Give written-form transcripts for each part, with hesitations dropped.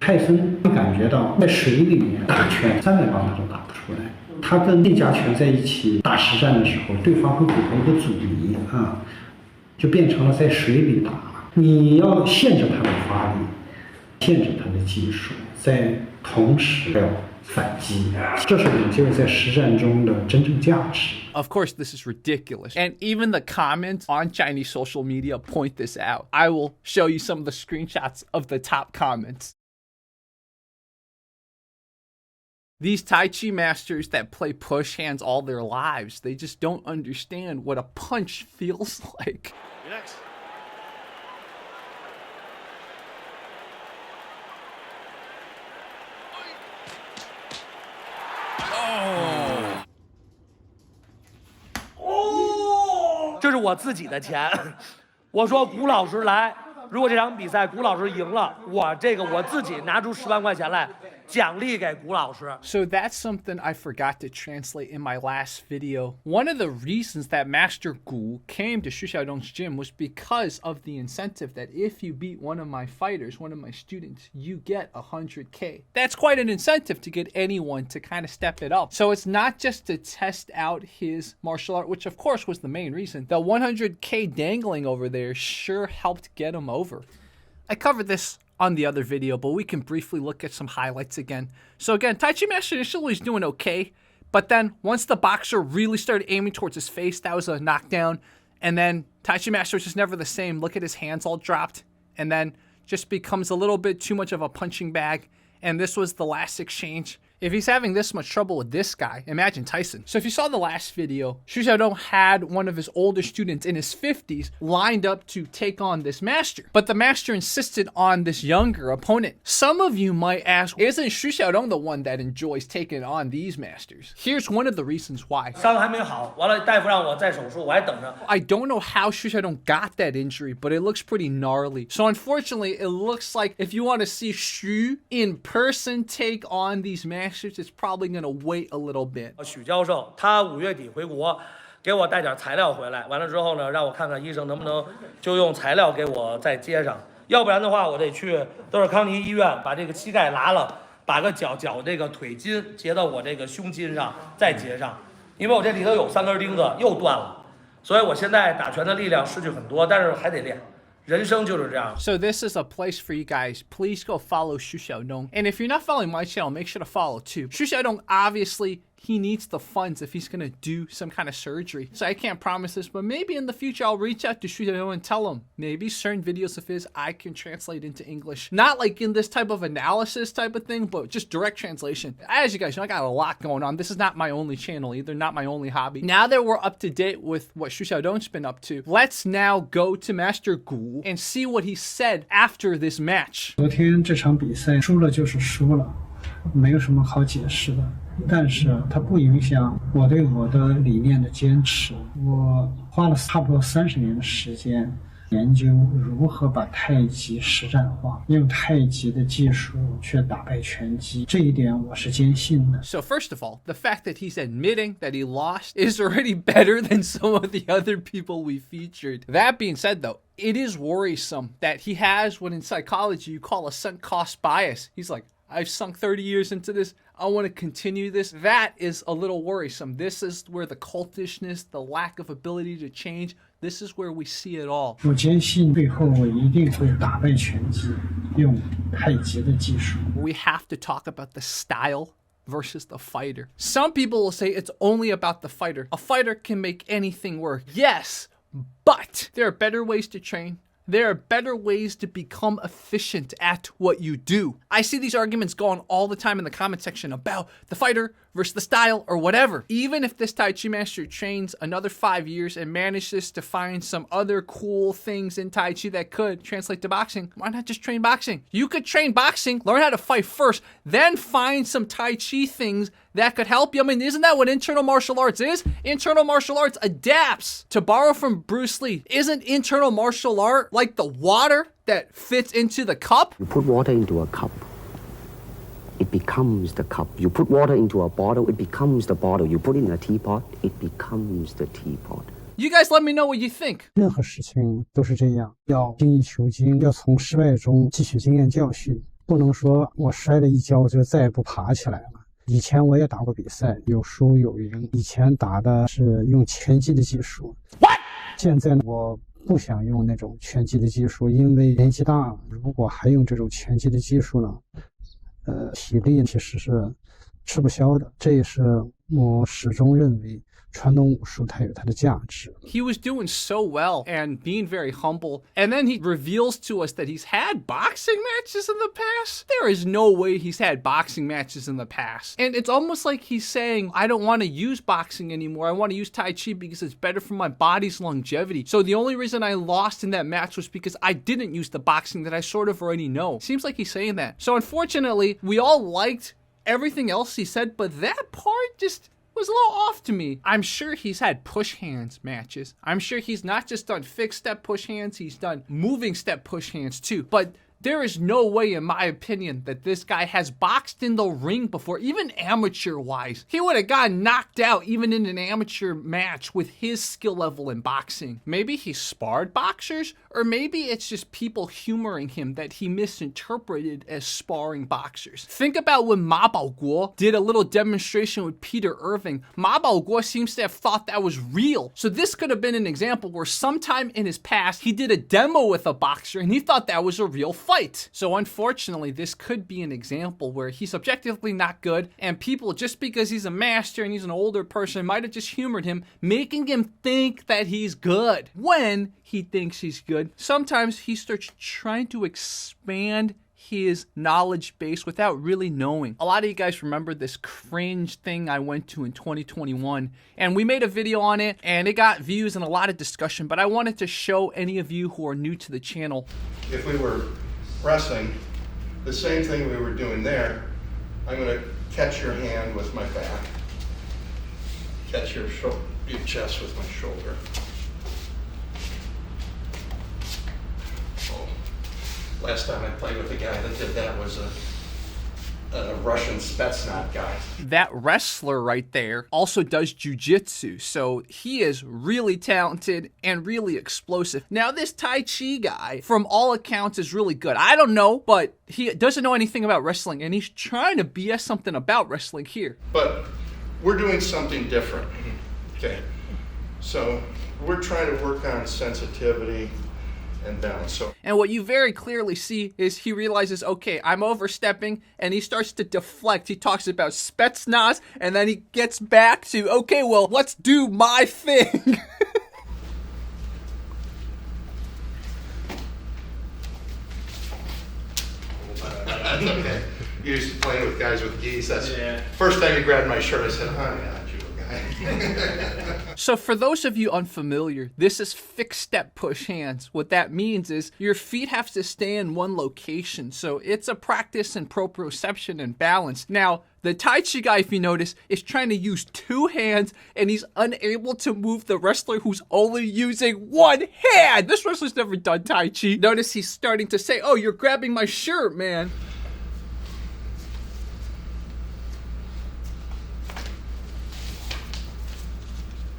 泰森会感觉到在水里面打拳300磅他都打不出来，他跟内家拳在一起打实战的时候，对方会给他一个阻力啊，就变成了在水里打。你要限制他的发力，限制他的技术，在同时要反击，这是领袖在实战中的真正价值。Of course, this is ridiculous. And even the comments on Chinese social media point this out. I will show you some of the screenshots of the top comments. These Tai Chi masters that play push hands all their lives, they just don't understand what a punch feels like. Next. Oh! 这是我自己的钱，我说古老师来，如果这场比赛古老师赢了，我自己拿出10万块钱来。奖励给古老师。 So that's something I forgot to translate in my last video. One of the reasons that Master Gu came to Xu Xiaodong's gym was because of the incentive that if you beat one of my fighters, one of my students, you get 100K. That's quite an incentive to get anyone to kind of step it up. So it's not just to test out his martial art, which of course was the main reason. The 100K dangling over there sure helped get him over. I covered this on the other video, but we can briefly look at some highlights again. So again, Tai Chi Master initially was doing okay, but then once the boxer really started aiming towards his face, that was a knockdown. And then Tai Chi Master was just never the same. Look at his hands all dropped, and then just becomes a little bit too much of a punching bag. And this was the last exchange. If he's having this much trouble with this guy, imagine Tyson. So if you saw the last video, Xu Xiaodong had one of his older students in his 50s lined up to take on this master. But the master insisted on this younger opponent. Some of you might ask, isn't Xu Xiaodong the one that enjoys taking on these masters? Here's one of the reasons why. 伤还没好，完了大夫让我再手术，我还等着。 I don't know how Xu Xiaodong got that injury, but it looks pretty gnarly. So unfortunately, it looks like if you want to see Xu in person take on these masters, it's probably going to wait a little bit. 许教授他5月底回国，给我带点材料回来，完了之后呢，让我看看医生能不能就用材料给我再接上，要不然的话我得去德尔康尼医院把这个膝盖拉了，把个脚这个腿筋结到我这个胸筋上再接上，因为我这里头有3根钉子又断了，所以我现在打拳的力量失去很多，但是还得练。 So this is a place for you guys. Please go follow Xu Xiaodong. And if you're not following my channel, make sure to follow too. Xu Xiaodong, obviously, he needs the funds if he's going to do some kind of surgery. So I can't promise this, but maybe in the future, I'll reach out to Xu Xiaodong and tell him maybe certain videos of his I can translate into English. Not like in this type of analysis type of thing, but just direct translation. As you guys know, I got a lot going on. This is not my only channel either, not my only hobby. Now that we're up to date with what Xu Xiaodong's been up to, let's now go to Master Gu and see what he said after this match. 昨天这场比赛输了就是输了，没有什么好解释的。但是它不影响我对我的理念的坚持。我花了差不多30年的时间研究如何把太极实战化，用太极的技术去打败拳击，这一点我是坚信的。 So first of all, the fact that he's admitting that he lost is already better than some of the other people we featured. That being said though, it is worrisome that he has what in psychology you call a sunk cost bias. He's like, I've sunk 30 years into this. I want to continue this. That is a little worrisome. This is where the cultishness, the lack of ability to change, this is where we see it all. 我坚信最后我一定会打败拳击，用太极的技术。 We have to talk about the style versus the fighter. Some people will say it's only about the fighter. A fighter can make anything work. Yes, but there are better ways to train. There are better ways to become efficient at what you do. I see these arguments going all the time in the comment section about the fighter versus the style or whatever. Even if this Tai Chi master trains another 5 years and manages to find some other cool things in Tai Chi that could translate to boxing, why not just train boxing? You could train boxing, learn how to fight first, then find some Tai Chi things that could help you. I mean, isn't that what internal martial arts is? Internal martial arts adapts. To borrow from Bruce Lee, isn't internal martial art like the water that fits into the cup? You put water into a cup, it becomes the cup. You put water into a bottle, it becomes the bottle. You put it in a teapot, it becomes the teapot. You guys let me know what you think. 任何事情都是这样，要精益求精，要从失败中汲取经验教训，不能说我摔了一跤我就再也不爬起来了。以前我也打过比赛，有输有赢。以前打的是用拳击的技术，现在呢，我不想用那种拳击的技术，因为年纪大了，如果还用这种拳击的技术呢，体力其实是吃不消的。这也是我始终认为传统武术它有它的价值。 He was doing so well and being very humble, and then he reveals to us that he's had boxing matches in the past. There is no way he's had boxing matches in the past. And it's almost like he's saying, I don't want to use boxing anymore. I want to use Tai Chi because it's better for my body's longevity. So the only reason I lost in that match was because I didn't use the boxing that I sort of already know. Seems like he's saying that. So unfortunately, we all liked everything else he said, but that part just was a little off to me. I'm sure he's had push hands matches. I'm sure he's not just done fixed step push hands, he's done moving step push hands too. But there is no way, in my opinion, that this guy has boxed in the ring before, even amateur-wise. He would have gotten knocked out even in an amateur match with his skill level in boxing. Maybe he sparred boxers, or maybe it's just people humoring him that he misinterpreted as sparring boxers. Think about when Ma Baoguo did a little demonstration with Peter Irving. Ma Baoguo seems to have thought that was real. So this could have been an example where sometime in his past, he did a demo with a boxer and he thought that was a real fight. So unfortunately, this could be an example where he's objectively not good, and people, just because he's a master and he's an older person, might have just humored him, making him think that he's good. When he thinks he's good, sometimes he starts trying to expand his knowledge base without really knowing. A lot of you guys remember this cringe thing I went to in 2021, and we made a video on it, and it got views and a lot of discussion, but I wanted to show any of you who are new to the channel. If we were wrestling, the same thing we were doing there, I'm going to catch your hand with my back, catch your chest with my shoulder. Oh. Last time I played with a guy that did that was a Russian Spetsnaz guy. That wrestler right there also does jujitsu, so he is really talented and really explosive. Now this Tai Chi guy, from all accounts, is really good. I don't know, but he doesn't know anything about wrestling, and he's trying to BS something about wrestling here. But we're doing something different, okay? So we're trying to work on sensitivity and balance. So, and what you very clearly see is he realizes, okay, I'm overstepping, and he starts to deflect. He talks about Spetsnaz, and then he gets back to, okay, well, let's do my thing. That's okay. You used to play with guys with geese. That's first time you grabbed my shirt, I said, oh, yeah, you guy. So for those of you unfamiliar, this is fixed step push hands. What that means is your feet have to stay in one location. So it's a practice in proprioception and balance. Now, the Tai Chi guy, if you notice, is trying to use two hands, and he's unable to move the wrestler who's only using one hand. This wrestler's never done Tai Chi. Notice he's starting to say, oh, you're grabbing my shirt, man.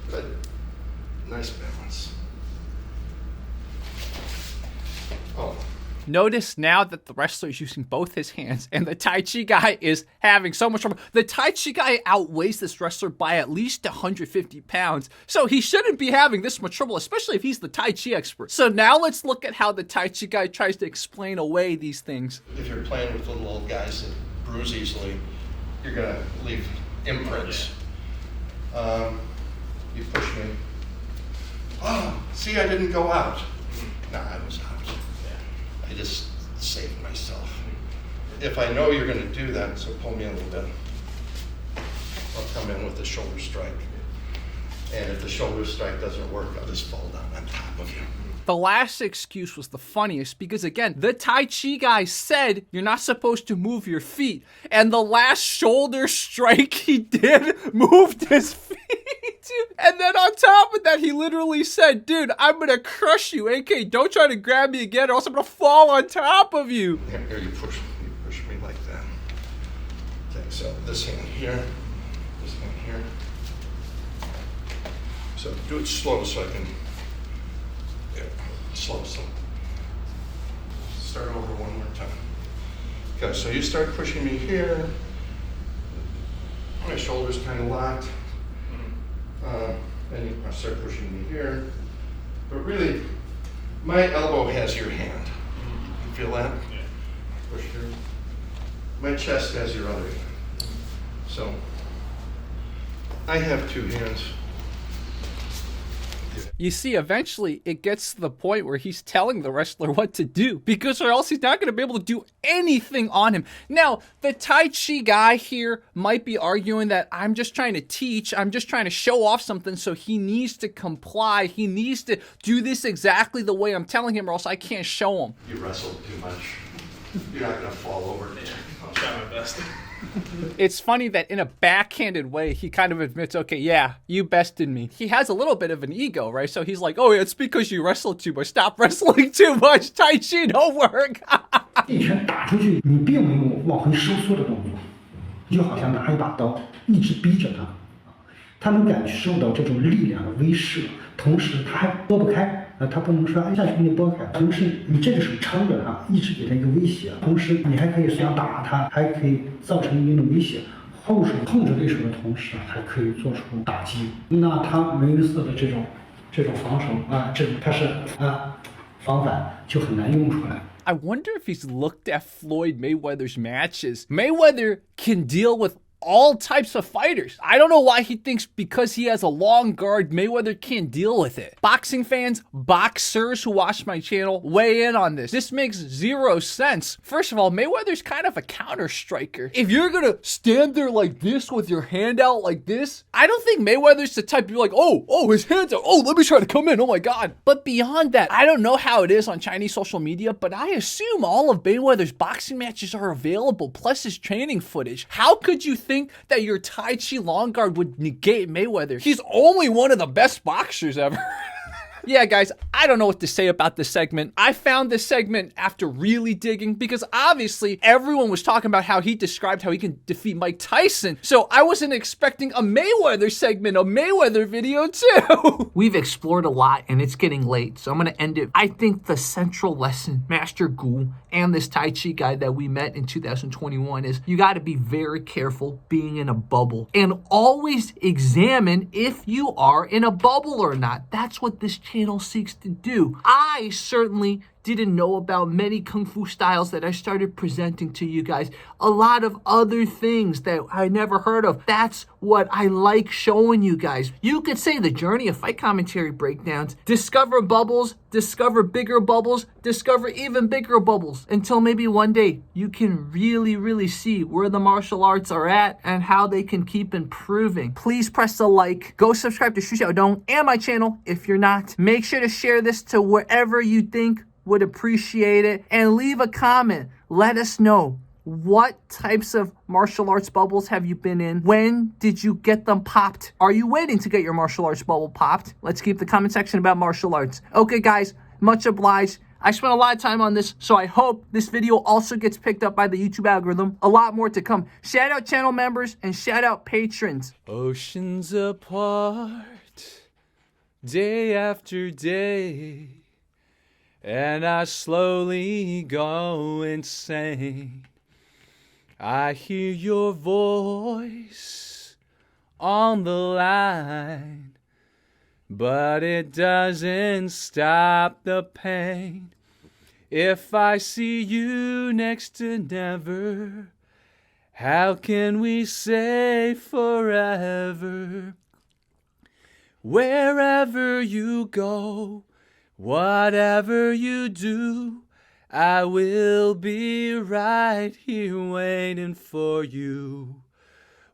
Good. Nice balance. Oh. Notice now that the wrestler is using both his hands, and the Tai Chi guy is having so much trouble. The Tai Chi guy outweighs this wrestler by at least 150 pounds, so he shouldn't be having this much trouble, especially if he's the Tai Chi expert. So now let's look at how the Tai Chi guy tries to explain away these things. If you're playing with little old guys that bruise easily, you're going to leave imprints. You push me. Oh, see, I didn't go out. Nah, I was out. I just saved myself. If I know you're going to do that, so pull me a little bit. I'll come in with the shoulder strike. And if the shoulder strike doesn't work, I'll just fall down on top of you. The last excuse was the funniest because, again, the Tai Chi guy said you're not supposed to move your feet. And the last shoulder strike he did moved his feet. And then on top of that, he literally said, dude, I'm going to crush you. AK, don't try to grab me again or else I'm going to fall on top of you. Here, you push me like that. Okay, so this hand here, this hand here. So do it slow so I can, slow. Start over one more time. Okay, so you start pushing me here. My shoulder's kind of locked. And you start pushing me here. But really, my elbow has your hand. You feel that? Yeah. Push here. My chest has your other hand. So, I have two hands. You see, eventually it gets to the point where he's telling the wrestler what to do, because or else he's not going to be able to do anything on him. Now, the Tai Chi guy here might be arguing that I'm just trying to teach, I'm just trying to show off something, so he needs to comply. He needs to do this exactly the way I'm telling him, or else I can't show him. You wrestled too much. You're not going to fall over. I'll try my best. It's funny that in a backhanded way, he kind of admits, okay, yeah, you bested me. He has a little bit of an ego, right? So he's like, oh, it's because you wrestled too much. Stop wrestling too much. Tai Chi don't work. 一拳打出去，你并没有往回收缩的动作，就好像拿一把刀一直逼着他，他能感受到这种力量的威慑，同时他还拨不开。他不能说一下就给你拨开，同时你这个手撑着他，一直给他一个威胁，同时你还可以想打他，还可以造成一定的威胁。后手控制对手的同时，还可以做出打击。那他梅约瑟的这种防守他是防反就很难用出来。I wonder if he's looked at Floyd Mayweather's matches. Mayweather can deal with all types of fighters. I don't know why he thinks because he has a long guard, Mayweather can't deal with it. Boxing fans, boxers who watch my channel, weigh in on this. This makes zero sense. First of all, Mayweather's kind of a counter striker. If you're gonna stand there like this with your hand out like this, I don't think Mayweather's the type to be like, oh, his hands out. Oh, let me try to come in. Oh my God. But beyond that, I don't know how it is on Chinese social media, but I assume all of Mayweather's boxing matches are available, plus his training footage. How could you think that your Tai Chi long guard would negate Mayweather? He's only one of the best boxers ever. Yeah, guys, I don't know what to say about this segment. I found this segment after really digging because obviously everyone was talking about how he described how he can defeat Mike Tyson. So I wasn't expecting a Mayweather segment, a Mayweather video too. We've explored a lot and it's getting late, so I'm going to end it. I think the central lesson, Master Gu and this Tai Chi guy that we met in 2021 is you got to be very careful being in a bubble and always examine if you are in a bubble or not. That's what this channel seeks to do. I certainly didn't know about many Kung Fu styles that I started presenting to you guys. A lot of other things that I never heard of. That's what I like showing you guys. You could say the journey of fight commentary breakdowns. Discover bubbles, discover bigger bubbles, discover even bigger bubbles. Until maybe one day you can really see where the martial arts are at and how they can keep improving. Please press the like. Go subscribe to Xu Xiaodong and my channel if you're not. Make sure to share this to wherever you think would appreciate it, and leave a comment. Let us know, what types of martial arts bubbles have you been in? When did you get them popped? Are you waiting to get your martial arts bubble popped? Let's keep the comment section about martial arts. Okay, guys, much obliged. I spent a lot of time on this, so I hope this video also gets picked up by the YouTube algorithm. A lot more to come. Shout out channel members and shout out patrons. Oceans apart, day after day, and I slowly go insane. I hear your voice on the line, but it doesn't stop the pain. If I see you next to never, how can we say forever? Wherever you go, whatever you do, I will be right here waiting for you.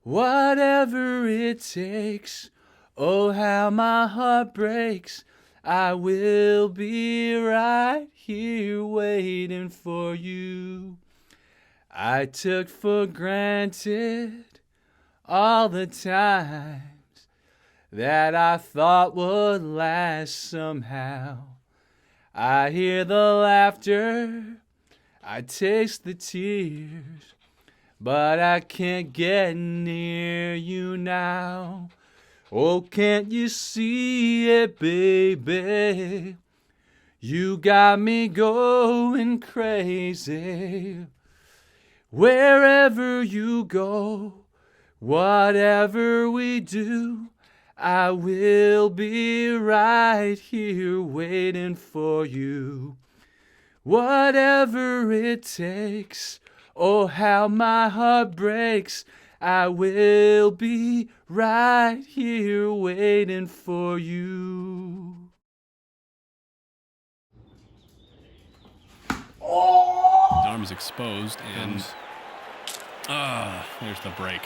Whatever it takes, oh how my heart breaks, I will be right here waiting for you. I took for granted all the times that I thought would last somehow. I hear the laughter, I taste the tears, but I can't get near you now. Oh, can't you see it, baby? You got me going crazy. Wherever you go, whatever we do, I will be right here waiting for you. Whatever it takes, oh how my heart breaks, I will be right here waiting for you. His arm is exposed, and there's the break.